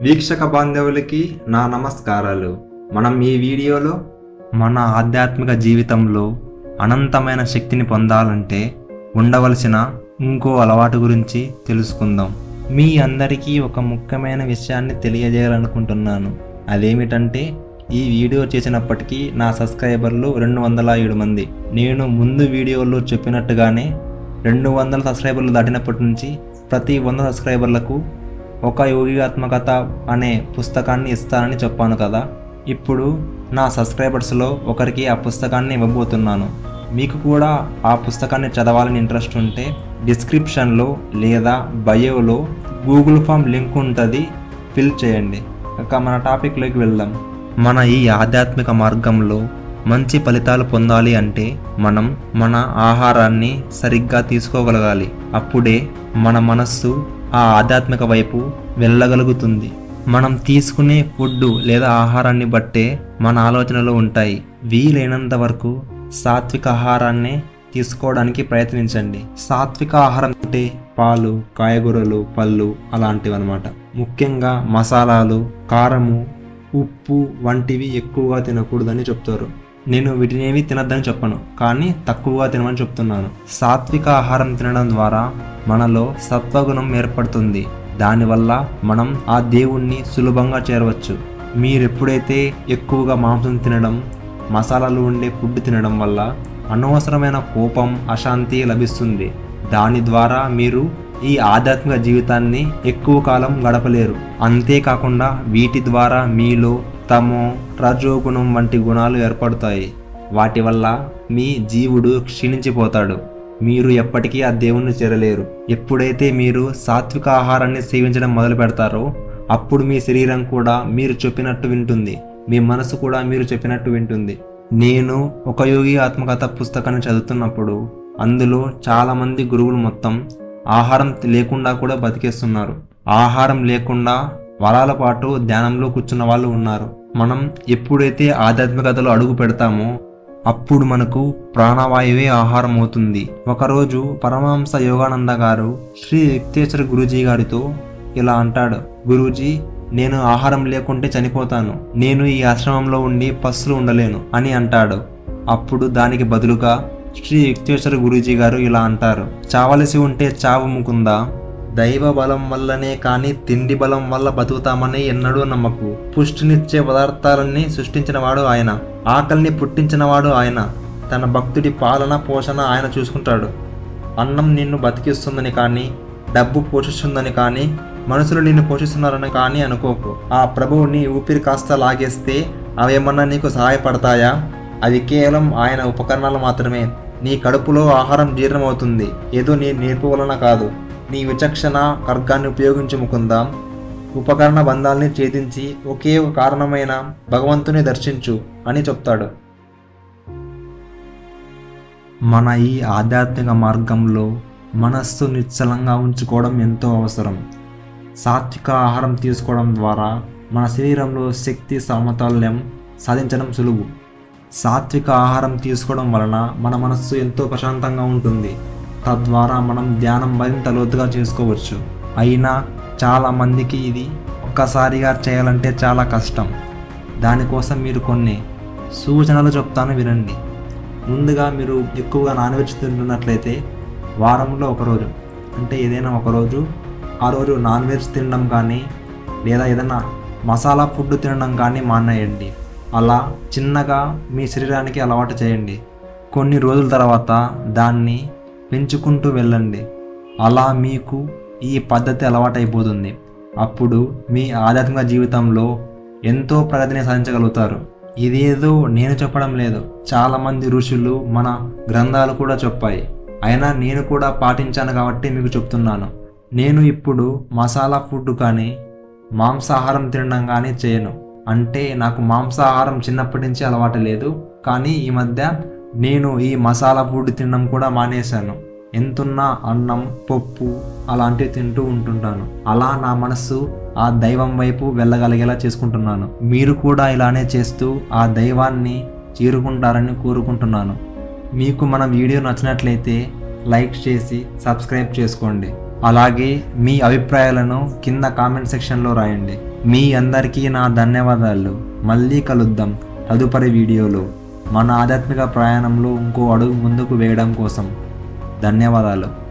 వీక్షక బాంధవులకి నా నమస్కారాలు. మనం ఈ వీడియోలో మన ఆధ్యాత్మిక జీవితంలో అనంతమైన శక్తిని పొందాలంటే ఉండవలసిన ఇంకో అలవాటు గురించి తెలుసుకుందాం. మీ అందరికీ ఒక ముఖ్యమైన విషయాన్ని తెలియజేయాలనుకుంటున్నాను. అదేమిటంటే ఈ వీడియో చేసినప్పటికీ నా సబ్స్క్రైబర్లు 207 మంది. నేను ముందు వీడియోలో చెప్పినట్టుగానే 200 సబ్స్క్రైబర్లు దాటినప్పటి నుంచి ప్రతి 100 సబ్స్క్రైబర్లకు ఒక యోగాత్మకత అనే పుస్తకాన్ని ఇస్తానని చెప్పాను కదా. ఇప్పుడు నా సబ్స్క్రైబర్స్లో ఒకరికి ఆ పుస్తకాన్ని ఇవ్వబోతున్నాను. మీకు కూడా ఆ పుస్తకాన్ని చదవాలని ఇంట్రెస్ట్ ఉంటే డిస్క్రిప్షన్లో లేదా బయోలో గూగుల్ ఫామ్ లింక్ ఉంటుంది, ఫిల్ చేయండి. ఇక మన టాపిక్లోకి వెళ్దాం. మన ఈ ఆధ్యాత్మిక మార్గంలో మంచి ఫలితాలు పొందాలి అంటే మనం మన ఆహారాన్ని సరిగ్గా తీసుకోగలగాలి. అప్పుడే మన మనస్సు ఆ ఆధ్యాత్మిక వైపు వెళ్ళగలుగుతుంది. మనం తీసుకునే ఫుడ్ లేదా ఆహారాన్ని బట్టే మన ఆలోచనలు ఉంటాయి. వీలైనంత వరకు సాత్విక ఆహారాన్ని తీసుకోవడానికి ప్రయత్నించండి. సాత్విక ఆహారం అంటే పాలు, కాయగూరలు, పళ్ళు అలాంటివి అన్నమాట. ముఖ్యంగా మసాలాలు, కారము, ఉప్పు వంటివి ఎక్కువగా తినకూడదని చెప్తారు. నేను వీటినేవి తినద్దని చెప్పను, కానీ తక్కువగా తినమని చెప్తున్నాను. సాత్విక ఆహారం తినడం ద్వారా మనలో సత్వగుణం ఏర్పడుతుంది. దానివల్ల మనం ఆ దేవుణ్ణి సులభంగా చేరవచ్చు. మీరెప్పుడైతే ఎక్కువగా మాంసం తినడం, మసాలాలు ఉండే ఫుడ్ తినడం వల్ల అనవసరమైన కోపం, అశాంతి లభిస్తుంది. దాని ద్వారా మీరు ఈ ఆధ్యాత్మిక జీవితాన్ని ఎక్కువ కాలం గడపలేరు. అంతేకాకుండా వీటి ద్వారా మీలో తమో, రజోగుణం వంటి గుణాలు ఏర్పడతాయి. వాటి వల్ల మీ జీవుడు క్షీణించిపోతాడు. మీరు ఎప్పటికీ ఆ దేవుణ్ణి చేరలేరు. ఎప్పుడైతే మీరు సాత్విక ఆహారాన్ని సేవించడం మొదలు పెడతారో అప్పుడు మీ శరీరం కూడా మీరు చెప్పినట్టు వింటుంది, మీ మనసు కూడా మీరు చెప్పినట్టు వింటుంది. నేను ఒక యోగి ఆత్మకథ పుస్తకాన్ని చదువుతున్నప్పుడు అందులో చాలామంది గురువులు మొత్తం ఆహారం లేకుండా కూడా బతికేస్తున్నారు. ఆహారం లేకుండా వారాల పాటు ధ్యానంలో కూర్చున్న వాళ్ళు ఉన్నారు. మనం ఎప్పుడైతే ఆధ్యాత్మికతలో అడుగు పెడతామో అప్పుడు మనకు ప్రాణవాయువే ఆహారం అవుతుంది. ఒకరోజు పరమహంస యోగానంద గారు శ్రీ యుక్తేశ్వర గురూజీ గారితో ఇలా అంటాడు, గురూజీ, నేను ఆహారం లేకుంటే చనిపోతాను. నేను ఈ ఆశ్రమంలో ఉండి పస్సులు ఉండలేను అని అంటాడు. అప్పుడు దానికి బదులుగా శ్రీ యుక్తేశ్వర గురూజీ గారు ఇలా అంటారు, చావలసి ఉంటే చావు ముకుందా, దైవ బలం వల్లనే కానీ తిండి బలం వల్ల బతుకుతామని ఎన్నడూ నమ్మకు. పుష్టినిచ్చే పదార్థాలన్నీ సృష్టించినవాడు ఆయన, ఆకలిని పుట్టించినవాడు ఆయన, తన భక్తుడి పాలన పోషణ ఆయన చూసుకుంటాడు. అన్నం నిన్ను బతికిస్తుందని కానీ, డబ్బు పోషిస్తుందని కానీ, మనుషులు నిన్ను పోషిస్తున్నారని కానీ అనుకోకు. ఆ ప్రభువు నీ ఊపిరి కాస్త లాగేస్తే అవేమన్నా నీకు సహాయపడతాయా? అవి కేవలం ఆయన ఉపకరణాలు మాత్రమే. నీ కడుపులో ఆహారం జీర్ణమవుతుంది, ఏదో నీ నేర్పు వలన కాదు. నీ విచక్షణ ఖడ్గాన్ని ఉపయోగించి ముకుందాం. ఉపకరణ బంధాల్ని ఛేదించి ఒకే కారణమైన భగవంతుని దర్శించు అని చెప్తాడు. మన ఈ ఆధ్యాత్మిక మార్గంలో మనస్సు నిశ్చలంగా ఉంచుకోవడం ఎంతో అవసరం. సాత్విక ఆహారం తీసుకోవడం ద్వారా మన శరీరంలో శక్తి సమతుల్యం సాధించడం సులువు. సాత్విక ఆహారం తీసుకోవడం వలన మన మనస్సు ఎంతో ప్రశాంతంగా ఉంటుంది. తద్వారా మనం ధ్యానం మరింత లోతుగా చేసుకోవచ్చు. అయినా చాలామందికి ఇది ఒక్కసారిగా చేయాలంటే చాలా కష్టం. దానికోసం మీరు కొన్ని సూచనలు చెప్తాను, వినండి. ముందుగా మీరు ఎక్కువగా నాన్ వెజ్ తింటున్నట్లయితే వారంలో ఒకరోజు, అంటే ఏదైనా ఒకరోజు, ఆ రోజు నాన్ వెజ్ తినడం కానీ లేదా ఏదైనా మసాలా ఫుడ్ తినడం కానీ మానేయండి. అలా చిన్నగా మీ శరీరానికి అలవాటు చేయండి. కొన్ని రోజుల తర్వాత దాన్ని పెంచుకుంటూ వెళ్ళండి. అలా మీకు ఈ పద్ధతి అలవాటైపోతుంది. అప్పుడు మీ ఆధ్యాత్మిక జీవితంలో ఎంతో ప్రగతిని సాధించగలుగుతారు. ఇదేదో నేను చెప్పడం లేదు, చాలామంది ఋషులు మన గ్రంథాలు కూడా చెప్పాయి. అయినా నేను కూడా పాటించాను కాబట్టి మీకు చెప్తున్నాను. నేను ఇప్పుడు మసాలా ఫుడ్ కానీ మాంసాహారం తినడం కానీ చేయను. అంటే నాకు మాంసాహారం చిన్నప్పటి నుంచి అలవాటు లేదు, కానీ ఈ మధ్య నేను ఈ మసాలా ఫుడ్ తినడం కూడా మానేశాను. ఎంతున్నా అన్నం, పప్పు అలాంటివి తింటూ ఉంటుంటాను. అలా నా మనస్సు ఆ దైవం వైపు వెళ్ళగలిగేలా చేసుకుంటున్నాను. మీరు కూడా ఇలానే చేస్తూ ఆ దైవాన్ని చేరుకుంటారని కోరుకుంటున్నాను. మీకు మన వీడియో నచ్చినట్లయితే లైక్ చేసి సబ్స్క్రైబ్ చేసుకోండి. అలాగే మీ అభిప్రాయాలను కింద కామెంట్ సెక్షన్లో రాయండి. మీ అందరికీ నా ధన్యవాదాలు. మళ్ళీ కలుద్దాం తదుపరి వీడియోలో మన ఆధ్యాత్మిక ప్రయాణంలో ఇంకో అడుగు ముందుకు వేయడం కోసం. ధన్యవాదాలు.